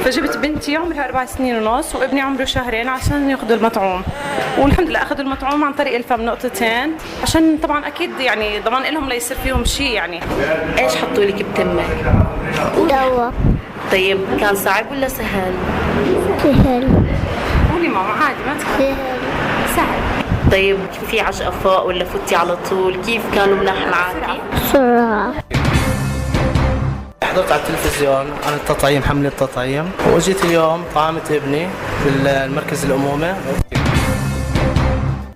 فجبت بنتي عمرها 4 سنين ونص وابني عمره 2 شهور عشان ياخذوا المطعوم، والحمد لله أخذوا المطعوم عن طريق الفم نقطتين، عشان طبعا أكيد يعني ضمان لهم لا يصير فيهم شيء. يعني إيش حطوا لك بتمك؟ دواء. طيب كان صعب ولا سهل؟ سهل. قولي ماما عادي ما تخافي. سهل. طيب في عشقة فوق ولا فتي على طول؟ كيف كانوا مناح معاكي؟ بسرعة. حضرت على التلفزيون عن التطعيم، حملة التطعيم، وجيت اليوم طعمت ابني بالمركز الأمومة.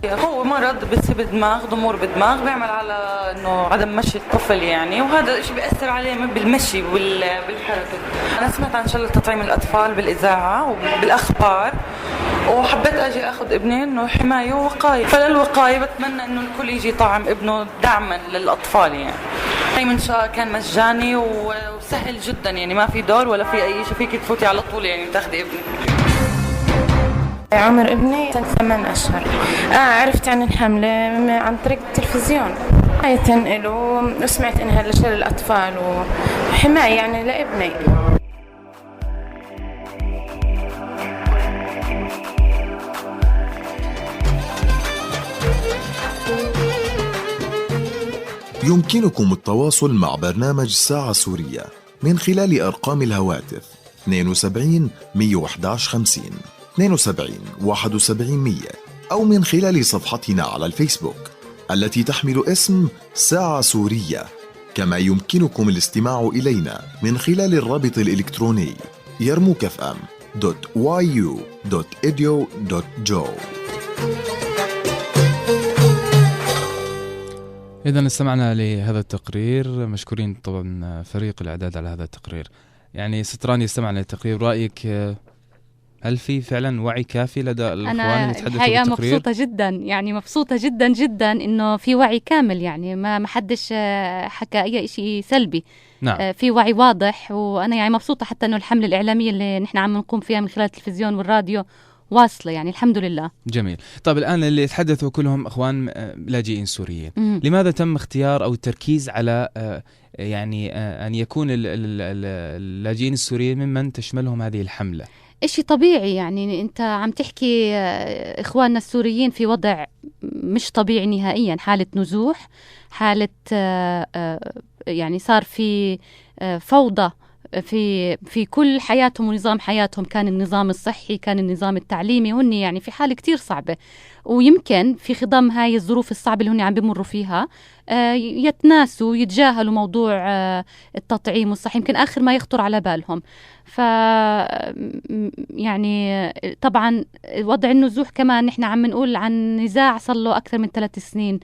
هو مرض بتصيب الدماغ، ضمور بالدماغ بيعمل على انه عدم مشي الطفل يعني، وهذا الشيء بيأثر عليه بالمشي بالحركة. انا سمعت عن شلل تطعيم الاطفال بالاذاعة وبالاخبار، وحبيت اجي اخذ ابني انه حماية ووقاية، فللوقاية بتمنى انه الكل يجي يطعم ابنه دعما للاطفال يعني. هي من شاء كان مجاني وسهل جدا يعني، ما في دور ولا في اي شيء، فيك تفوتي على طول يعني تاخذي ابنك. عمر ابني 8 أشهر. عرفت عن الحملة عن طريق التلفزيون، هاي تنقله وسمعت انها لشلل الاطفال وحماية يعني لابني. يمكنكم التواصل مع برنامج ساعة سورية من خلال أرقام الهواتف 72 111 50 72 71 100 أو من خلال صفحتنا على الفيسبوك التي تحمل اسم ساعة سورية. كما يمكنكم الاستماع إلينا من خلال الرابط الإلكتروني yarmoukfm.yu.edu.jo. إذا استمعنا لهذا التقرير، مشكورين طبعا فريق الإعداد على هذا التقرير. يعني ستراني استمعنا للتقرير، رأيك هل في فعلا وعي كافي لدى الأخوان اللي يتحدثوا بالتقرير؟ أنا الحقيقة مبسوطة جدا، يعني مبسوطة جدا جدا إنه في وعي كامل، يعني ما حدش حكى أي شيء سلبي. نعم. في وعي واضح، وأنا يعني مبسوطة حتى إنه الحملة الإعلامية اللي نحن عم نقوم فيها من خلال التلفزيون والراديو واصلة، يعني الحمد لله. جميل. طيب الآن اللي يتحدثوا كلهم أخوان لاجئين سوريين، لماذا تم اختيار أو التركيز على يعني أن يكون اللاجئين السوريين ممن تشملهم هذه الحملة؟ إشي طبيعي، يعني أنت عم تحكي إخواننا السوريين في وضع مش طبيعي نهائيا، حالة نزوح، حالة يعني صار في فوضى في كل حياتهم ونظام حياتهم، كان النظام الصحي، كان النظام التعليمي، هن يعني في حالة كتير صعبة. ويمكن في خضم هاي الظروف الصعبة اللي هن عم بيمروا فيها يتناسوا يتجاهلوا موضوع التطعيم والصحي، يمكن آخر ما يخطر على بالهم. يعني طبعا وضع النزوح كمان نحن عم نقول عن نزاع صار له أكثر من 3 سنين،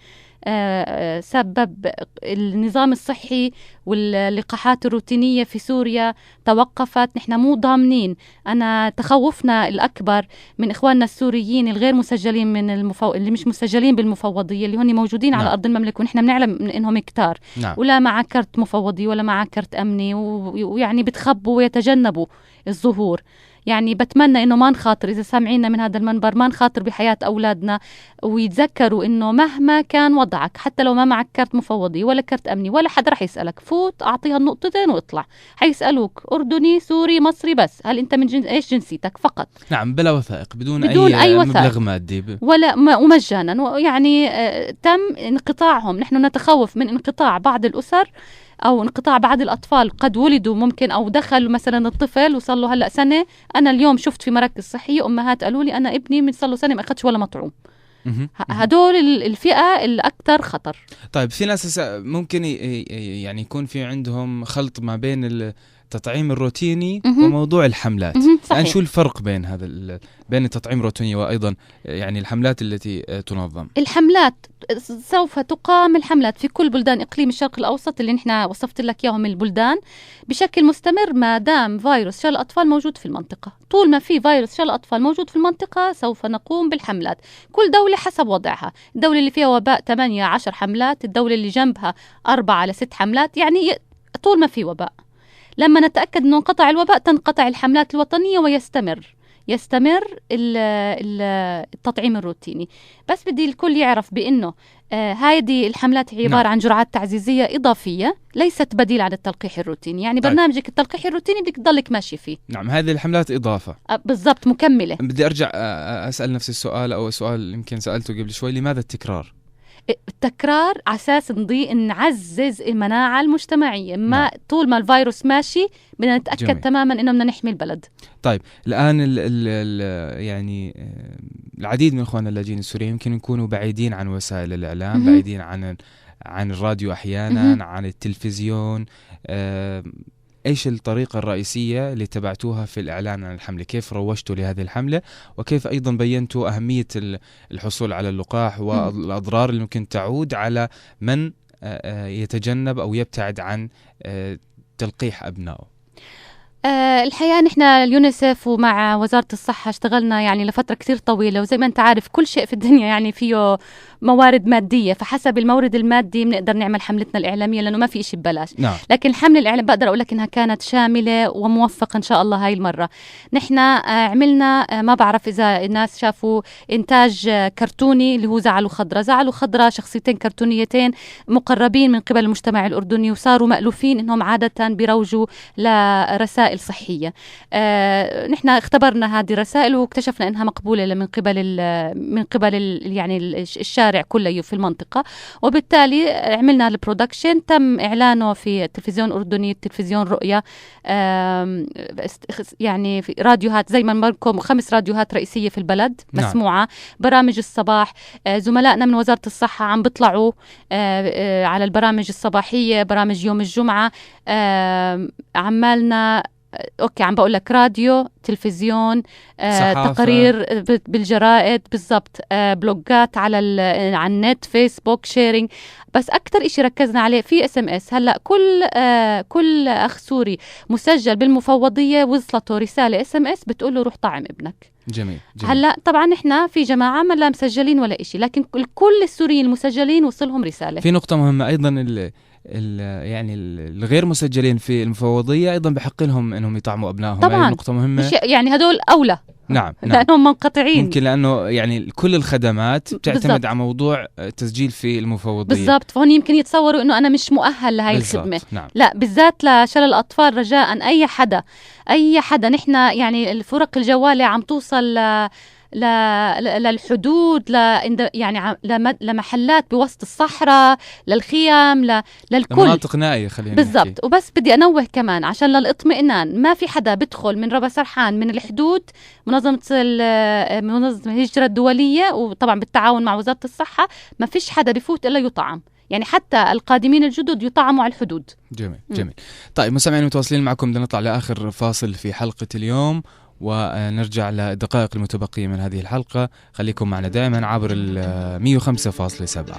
سبب النظام الصحي واللقاحات الروتينية في سوريا توقفت. نحن مو ضامنين، أنا تخوفنا الأكبر من إخواننا السوريين الغير مسجلين من اللي مش مسجلين بالمفوضية اللي هن موجودين على أرض المملكة، ونحن بنعلم إنهم كتار، ولا مع كرت مفوضي ولا مع كرت أمني، ويعني بتخبوا ويتجنبوا الظهور. يعني بتمنى إنه ما نخاطر إذا سامعينا من هذا المنبر، ما نخاطر بحياة أولادنا، ويتذكروا إنه مهما كان وضعك، حتى لو ما معك كارت مفوضي ولا كارت أمني ولا حد رح يسألك، فوت أعطيها النقطتين واطلع. حيسألوك أردني سوري مصري بس، هل أنت من إيش جنسيتك فقط. نعم، بلا وثائق، بدون أي مبلغ مادي ولا ومجانا. يعني تم انقطاعهم. نحن نتخوف من انقطاع بعض الأسر أو انقطاع بعض الأطفال قد ولدوا ممكن أو دخلوا مثلا الطفل وصل له هلأ سنة. أنا اليوم شفت في مراكز صحية أمهات قالوا لي أنا ابني من صار له سنة ما أخذش ولا مطعوم. هدول الفئة الأكثر خطر. طيب في ناس ممكن يعني يكون في عندهم خلط ما بين التطعيم الروتيني وموضوع الحملات. يعني شو الفرق بين بين التطعيم الروتيني وأيضا يعني الحملات التي تنظم؟ الحملات سوف تقام الحملات في كل بلدان إقليم الشرق الأوسط اللي نحن وصفت لك إياهم البلدان بشكل مستمر ما دام فيروس شلل الأطفال موجود في المنطقة. طول ما في فيروس شلل الأطفال موجود في المنطقة سوف نقوم بالحملات. كل دولة حسب وضعها. الدولة اللي فيها وباء 8-10 حملات، الدولة اللي جنبها 4-6 حملات، يعني طول ما في وباء. لما نتأكد أنه انقطع الوباء تنقطع الحملات الوطنية ويستمر التطعيم الروتيني. بس بدي الكل يعرف بأنه هذه الحملات عبارة عن جرعات تعزيزية إضافية ليست بديل عن التلقيح الروتيني. يعني برنامجك التلقيح الروتيني بدك تضلك ماشي فيه. نعم، هذه الحملات إضافة بالضبط مكملة. بدي أرجع أسأل نفس السؤال أو سؤال يمكن سألته قبل شوي، لماذا التكرار؟ التكرار عساس نعزز المناعة المجتمعية. ما طول ما الفيروس ماشي بدنا نتأكد جميل. تماما إنه بدنا نحمي البلد. طيب الآن يعني العديد من إخواننا اللاجئين السوريين يمكن يكونوا بعيدين عن وسائل الإعلام، بعيدين عن الراديو أحيانا، عن التلفزيون. إيش الطريقة الرئيسية اللي تبعتوها في الإعلان عن الحملة؟ كيف روجتوا لهذه الحملة؟ وكيف أيضا بينتوا أهمية الحصول على اللقاح والأضرار اللي ممكن تعود على من يتجنب أو يبتعد عن تلقيح أبنائه؟ الحقيقة نحن اليونيسف ومع وزارة الصحة اشتغلنا يعني لفترة كتير طويلة، وزي ما انت عارف كل شيء في الدنيا يعني فيه موارد مادية، فحسب المورد المادي بنقدر نعمل حملتنا الإعلامية لأنه ما في إشي ببلاش. نعم. لكن الحملة الإعلام بقدر أقول لك إنها كانت شاملة وموفقة إن شاء الله. هاي المرة نحن عملنا ما بعرف إذا الناس شافوا إنتاج كرتوني اللي هو زعلوا خضرة، شخصيتين كرتونيتين مقربين من قبل المجتمع الأردني وصاروا مألوفين إنهم عادة بيروجوا لرسائل صحية. نحن اختبرنا هذه الرسائل واكتشفنا إنها مقبولة من قبل يعني الشارع كله في المنطقة، وبالتالي عملنا البرودكشن. تم إعلانه في التلفزيون الأردني، التلفزيون رؤية، يعني في راديوهات زي ما نمركم 5 راديوهات رئيسية في البلد مسموعة. نعم. برامج الصباح، زملائنا من وزارة الصحة عم بيطلعوا على البرامج الصباحية، برامج يوم الجمعة. عمالنا عم بقول لك راديو، تلفزيون، تقارير بالجرائد بالضبط، بلوجات على النت، فيسبوك، شيرينج. بس أكتر إشي ركزنا عليه في SMS. هلأ كل أخ سوري مسجل بالمفوضية وصلته رسالة SMS بتقول له روح طعم ابنك. جميل. هلأ طبعا إحنا في جماعة ما لا مسجلين ولا إشي، لكن كل السوريين المسجلين وصلهم رسالة. في نقطة مهمة أيضا، يعني الغير مسجلين في المفوضية أيضا بحق لهم أنهم يطعموا أبنائهم. طبعا نقطة مهمة، يعني هدول أولى. نعم. لأنهم منقطعين. ممكن لأنه يعني كل الخدمات بتعتمد على موضوع تسجيل في المفوضية. بالضبط. فهون يمكن يتصوروا أنه أنا مش مؤهل لهاي الخدمة. نعم. لا، بالذات لشلل الأطفال رجاء أي حدا نحن يعني الفرق الجوالة عم توصل للحدود، يعني لمحلات بوسط الصحراء، للخيام، للكل، مناطق نائية خلينا بالضبط. وبس بدي أنوه كمان عشان للإطمئنان، ما في حدا بدخل من ربا سرحان من الحدود. منظمة الهجرة الدولية وطبعا بالتعاون مع وزارة الصحة ما فيش حدا بفوت إلا يطعم، يعني حتى القادمين الجدد يطعموا على الحدود. جميل. طيب مستمعين متواصلين معكم، بدنا نطلع لآخر فاصل في حلقة اليوم ونرجع للدقائق المتبقية من هذه الحلقة. خليكم معنا دائما عبر 105.7.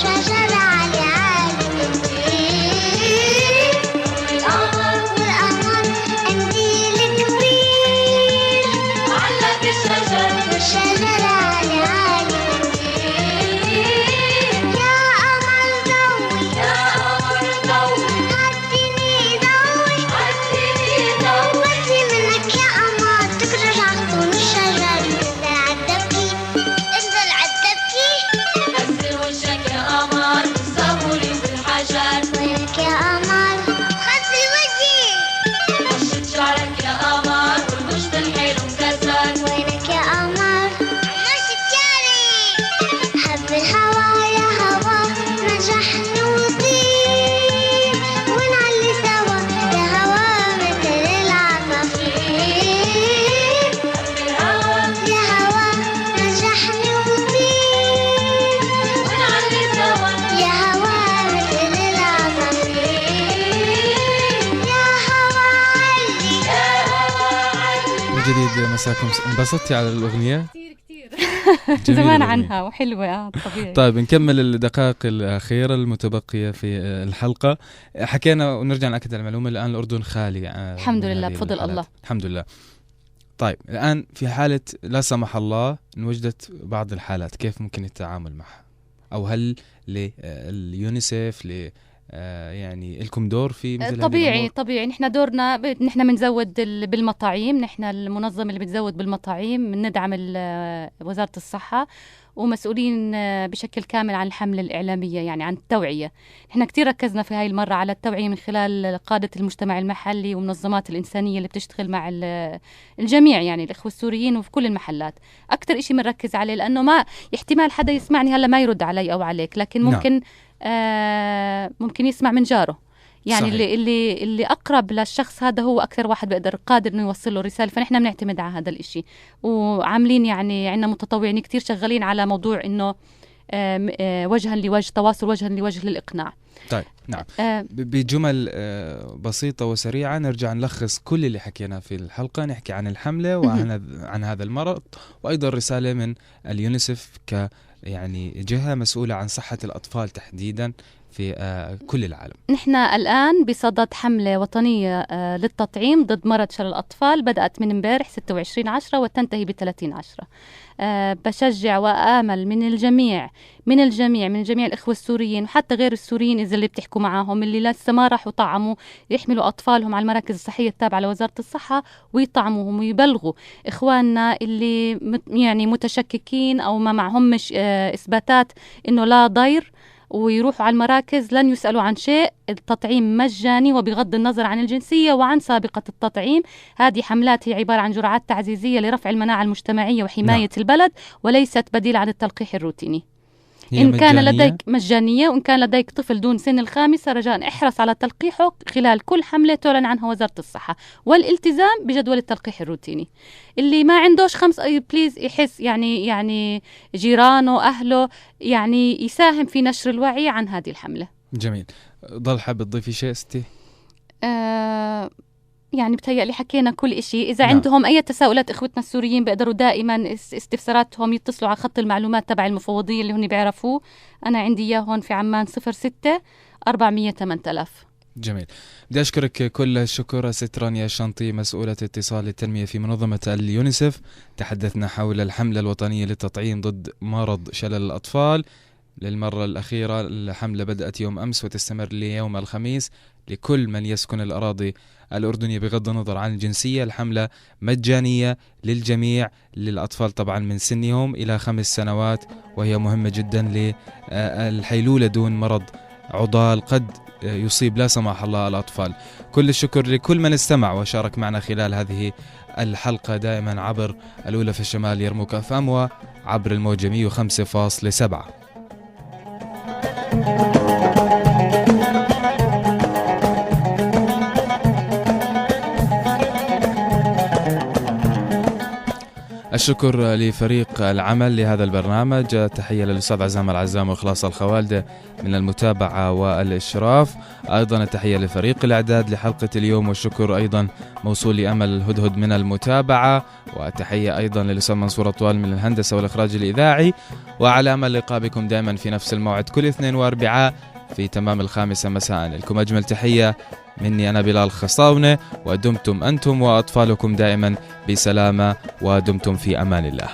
شجرة عالي عالي والقمر قنديل كبير معلق الشجر والشجرة عالي عالي يا قمر ضوي يا قمر ضوي عالدني ضوي عالدني ضوي ودي منك يا قمر تكرر عطون الشجر انزل عالدبكي انزل عالدبكي غسل وجهك يا قمر صابوني بالحجر وينك يا قمر غسل وجهي رشد شعرك يا قمر والمجد الحلو مكسر وينك يا قمر مشي شعري حب الهوا يا هوا نجح نطير ونعلي سوا يا هوا مثل العصافير حب الهوا يا هوا نجح نطير ونعلي سوا يا هوا مثل العصافير يا هوا علي يا هوا علي. من جديد مساكم، انبسطتي على الأغنية؟ جميلة زمان الأغنية. عنها وحلوة طبيعي. طيب نكمل الدقائق الأخيرة المتبقية في الحلقة. حكينا ونرجع نأكد على المعلومة، الآن الأردن خالي الحمد من لله هذه بفضل الحالات. الله. الحمد لله. طيب الآن في حالة لا سمح الله إن وجدت بعض الحالات، كيف ممكن التعامل معها؟ أو هل لليونيسف يعني لكم دور في مثل هذه الأمور؟ طبيعي نحن دورنا نحن بنزود بالمطاعيم، نحن المنظمة اللي بتزود بالمطاعيم، بندعم وزارة الصحة ومسؤولين بشكل كامل عن الحملة الإعلامية، يعني عن التوعية. نحن كتير ركزنا في هاي المرة على التوعية من خلال قادة المجتمع المحلي ومنظمات الإنسانية اللي بتشتغل مع الجميع، يعني الإخوة السوريين وفي كل المحلات. أكتر إشي بنركز عليه لأنه ما احتمال حدا يسمعني هلا ما يرد علي أو عليك، لكن ممكن ممكن يسمع من جاره، يعني صحيح. اللي أقرب للشخص هذا هو أكثر واحد بيقدر قادر إنه يوصل له رسالة. فنحن بنعتمد على هذا الإشي، وعاملين يعني عندنا متطوعين كتير شغالين على موضوع إنه وجها لوجه، تواصل وجها لوجه للإقناع. طيب نعم. بجمل بسيطة وسريعة نرجع نلخص كل اللي حكينا في الحلقة، نحكي عن الحملة وعن هذا المرض، وأيضا رسالة من اليونيسف يعني جهة مسؤولة عن صحة الأطفال تحديدا في كل العالم. نحن الآن بصدد حملة وطنية للتطعيم ضد مرض شلل الأطفال، بدأت من امبارح 26/10 وتنتهي ب30/10. بشجع وآمل من جميع الإخوة السوريين وحتى غير السوريين إذا اللي بتحكوا معاهم اللي لسه ما راحوا طعموا يحملوا أطفالهم على المراكز الصحية التابعة لوزارة الصحة ويطعموهم، ويبلغوا إخواننا اللي يعني متشككين أو ما معهمش إثباتات إنه لا ضير ويروحوا على المراكز، لن يسألوا عن شيء. التطعيم مجاني وبغض النظر عن الجنسية وعن سابقة التطعيم. هذه حملات هي عبارة عن جرعات تعزيزية لرفع المناعة المجتمعية وحماية البلد، وليست بديل عن التلقيح الروتيني. إن كان لديك مجانية، وإن كان لديك طفل دون سن الخامسة رجاء احرص على تلقيحه خلال كل حملة تعلن عنها وزارة الصحة، والالتزام بجدول التلقيح الروتيني. اللي ما عندوش 5 بليز يحس يعني جيرانه أهله يعني يساهم في نشر الوعي عن هذه الحملة. جميل. ضل حابة تضيفي شيء ستي؟ يعني بتهيألي حكينا كل إشي. إذا عندهم أي تساؤلات إخوتنا السوريين بيقدروا دائما استفساراتهم يتصلوا على خط المعلومات تبع المفوضية اللي هن بيعرفوه. أنا عندي إياه هون في عمان 06 400 8000. جميل. بدي أشكرك كل الشكر ست رانيا الشنطي، مسؤولة اتصال التنمية في منظمة اليونيسف. تحدثنا حول الحملة الوطنية للتطعيم ضد مرض شلل الأطفال للمرة الأخيرة. الحملة بدأت يوم أمس وتستمر ليوم الخميس لكل من يسكن الأراضي الأردنية بغض النظر عن الجنسية. الحملة مجانية للجميع، للأطفال طبعا من سنهم إلى 5 سنوات، وهي مهمة جدا للحيلولة دون مرض عضال قد يصيب لا سمح الله الأطفال. كل الشكر لكل من استمع وشارك معنا خلال هذه الحلقة، دائما عبر الأولى في الشمال يرموك FM وعبر الموجة 105.7. الشكر لفريق العمل لهذا البرنامج. تحية للأستاذ عزام العزام وإخلاص الخوالدة من المتابعة والإشراف. أيضا التحية لفريق الإعداد لحلقة اليوم، والشكر أيضا موصول لأمل الهدهد من المتابعة، وتحية أيضا للأستاذ منصور طوال من الهندسة والإخراج الإذاعي. وعلى أمل اللقاء بكم دائما في نفس الموعد كل اثنين واربعاء في تمام 5 مساء. لكم أجمل تحية مني أنا بلال خصاونة، ودمتم أنتم وأطفالكم دائما بسلامة، ودمتم في أمان الله.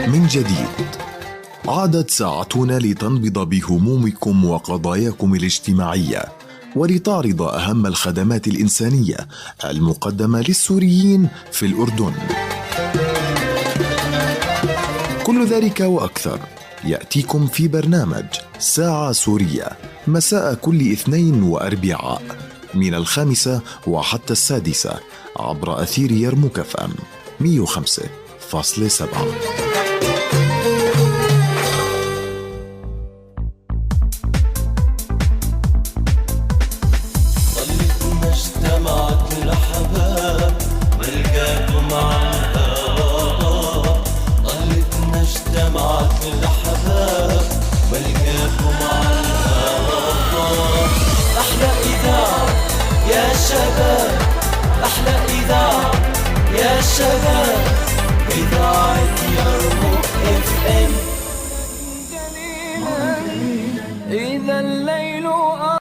من جديد عادت ساعتنا لتنبض بهمومكم وقضاياكم الاجتماعية، ولتعرض أهم الخدمات الإنسانية المقدمة للسوريين في الأردن. كل ذلك وأكثر يأتيكم في برنامج ساعة سورية مساء كل اثنين وأربعاء من 5 وحتى 6 عبر أثير يرموك FM 105.7. أحلى إذاعة يا شباب إذاعة يرموك FM